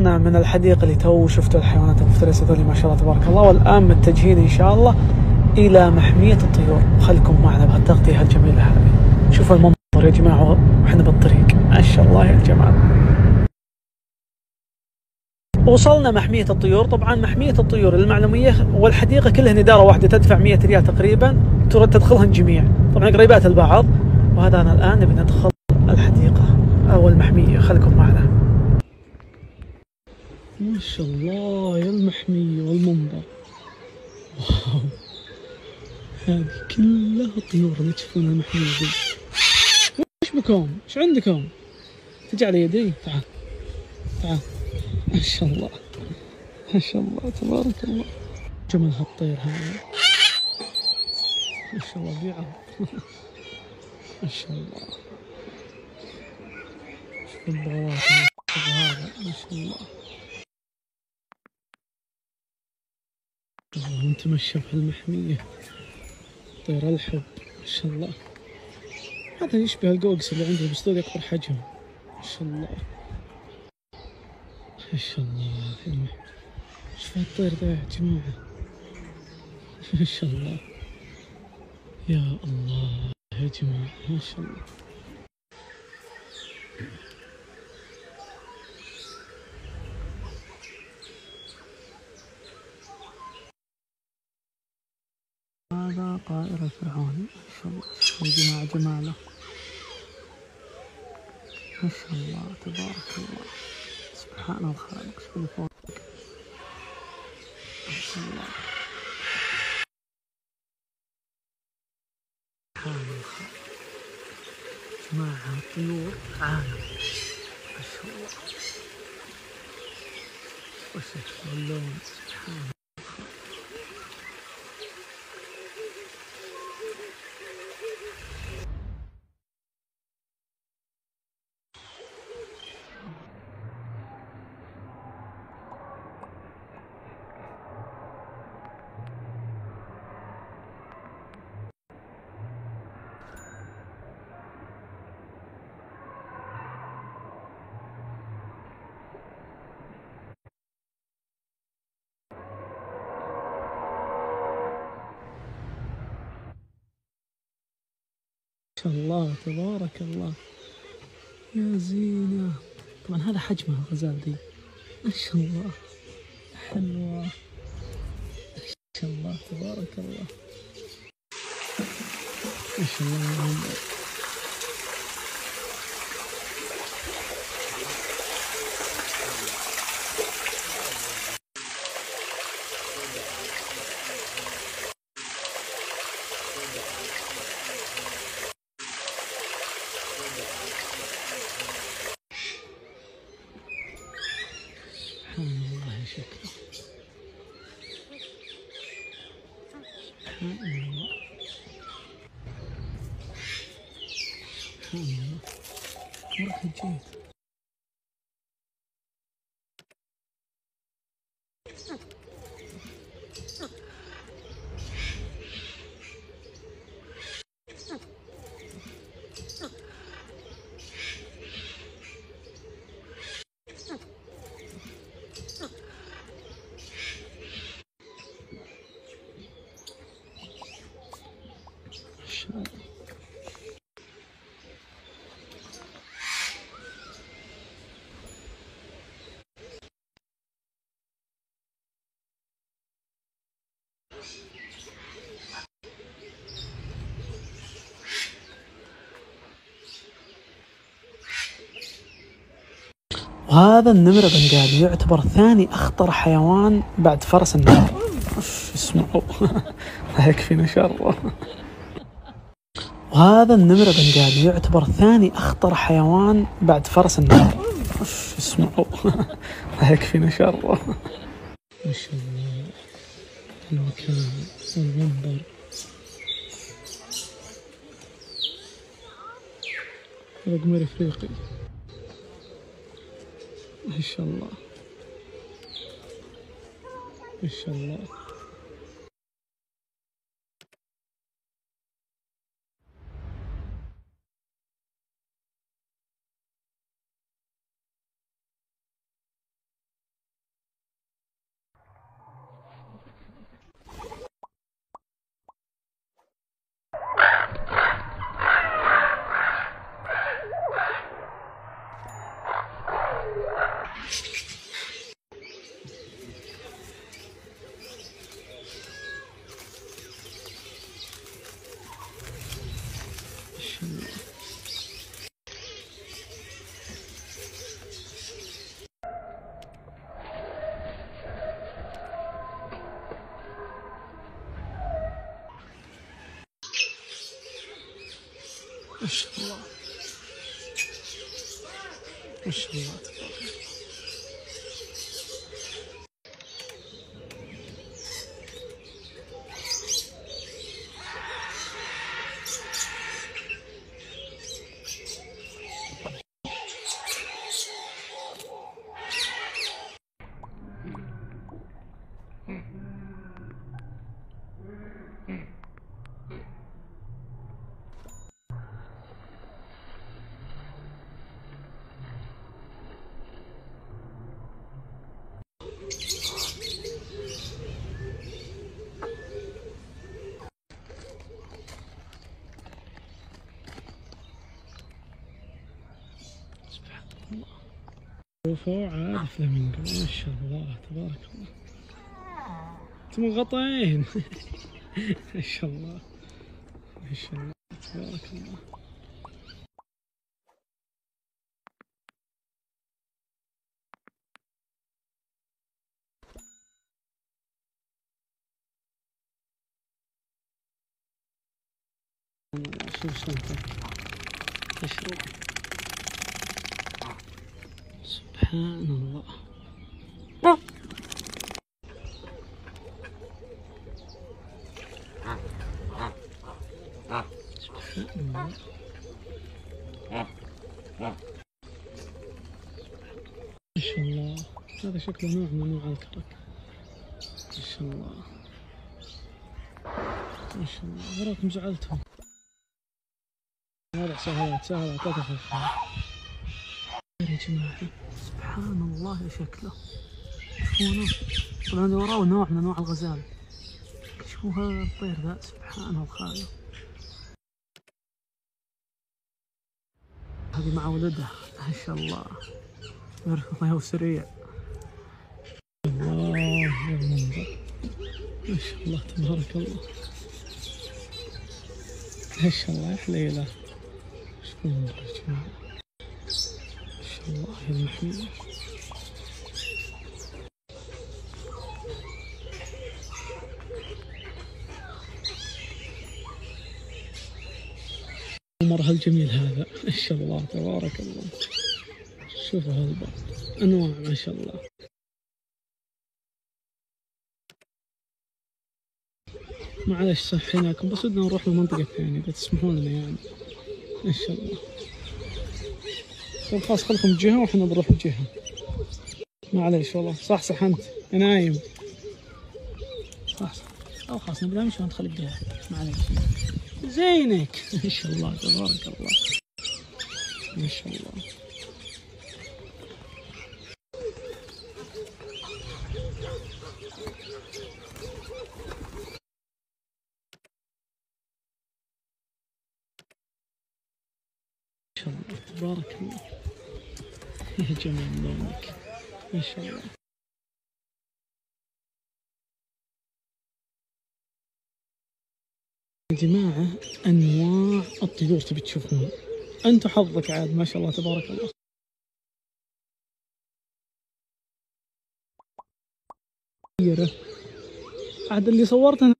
خلصنا من الحديقة اللي تو شفتوا الحيوانات المفترسة ذولي ما شاء الله تبارك الله، والآن متجهين إن شاء الله إلى محمية الطيور. خلكم معنا بهالتغطية الجميلة هذه. شوفوا المنظر يا جماعة وإحنا بالطريق، ما شاء الله يا جماعة. وصلنا محمية الطيور. طبعا محمية الطيور المعلومية والحديقة كلهن إدارة واحدة، تدفع 100 ريال تقريبا تدخلهن جميع، طبعا قريبات البعض. وهذا أنا الآن نبي ندخل الحديقة أو المحمية. خلكم معنا. ما شاء الله يا المحمية والمنظر، واو، هذه كلها طيور اللي تشوفونها المحمية دي. وش بكم؟ وش عندكم؟ تجي على يدي، تعال تعال. ما شاء الله ما شاء الله تبارك الله. جمل هالطير هذا، ما شاء الله بيعض. ما شاء الله. شوف البغلات هذا، ما شاء الله. نتمشى في المحمية. طير الحب ما شاء الله. هذا يشبه القوقس اللي عندي بس ذول أكبر حجم. ما شاء الله ما شاء الله. شوف الطير ذا يا جماعة، ما شاء الله يا الله يا جماعة، ما شاء الله. هذا طائر الفرعوني، ما شاء الله. شوفوا يا جماعة جماله، ما شاء الله تبارك الله. سبحان الخالق. شوف اللي فوق، ما شاء الله. سبحان الخالق. جماعة الطيور عالم، ما شاء الله. وش اللون، سبحان الله. ما شاء الله تبارك الله يا زينة. طبعا هذا حجمها الغزال دي، ما شاء الله حلوة، ما شاء الله تبارك الله. ما شاء الله. سبحان الله شكله، سبحان الله سبحان الله. مرة جيت. وهذا النمر بنغالي يعتبر ثاني أخطر حيوان بعد فرس النهر. اسمعوا لا يكفينا شره. وهذا النمر بنغالي يعتبر ثاني أخطر حيوان بعد فرس النهر. اسمعوا لا يكفينا شره. ما شاء الله المكان والمنظر. هذا قمر افريقي، ما شاء الله ما شاء الله. ما شاء الله ما شاء الله تبارك الله. شوفوا عاد فلامينغو ما شاء الله تبارك الله. انتم غطين ما شاء الله ما شاء الله تبارك الله. شوف شنطة تشرب سبحان الله. سبحان الله. ما شاء الله هذا شكله نوع من انواع الكرك. ما شاء الله ما شاء الله. وراكم زعلتهم. هذا سهلات لا تخف يا جماعة. سبحان الله شكله. شوفونه طبعا وراه نوع من انواع الغزال. شوفوا هذا الطير ذا سبحان الخالق. هذه مع ولدها ما شاء الله. ما هو سريع. الله يا المنظر ما شاء الله تبارك الله. ما شاء الله يا حليله. شوفوا المنظر يا جماعة ما شاء الله يا المحمية. المرة الجميل هذا ما شاء الله تبارك الله. شوفوا هالبعض انواع ما شاء الله. معلش صحيناكم بس بدنا نروح لمنطقة ثانية إذا تسمحون لنا يعني إن شاء الله. طيب خلاص خلكم جهة وإحنا بنروح بجهة. معليش والله صح أنت نايم. خلاص أو خلاص نبدأ نمشي وأنت خليك جهة. معليش زينك ما شاء الله تبارك الله ما شاء الله. ما شاء الله تبارك الله يا جمال لونك ما شاء الله. يا جماعة أنواع الطيور تبي تشوفون. أنتوا حظك عاد ما شاء الله تبارك الله. عاد اللي صورته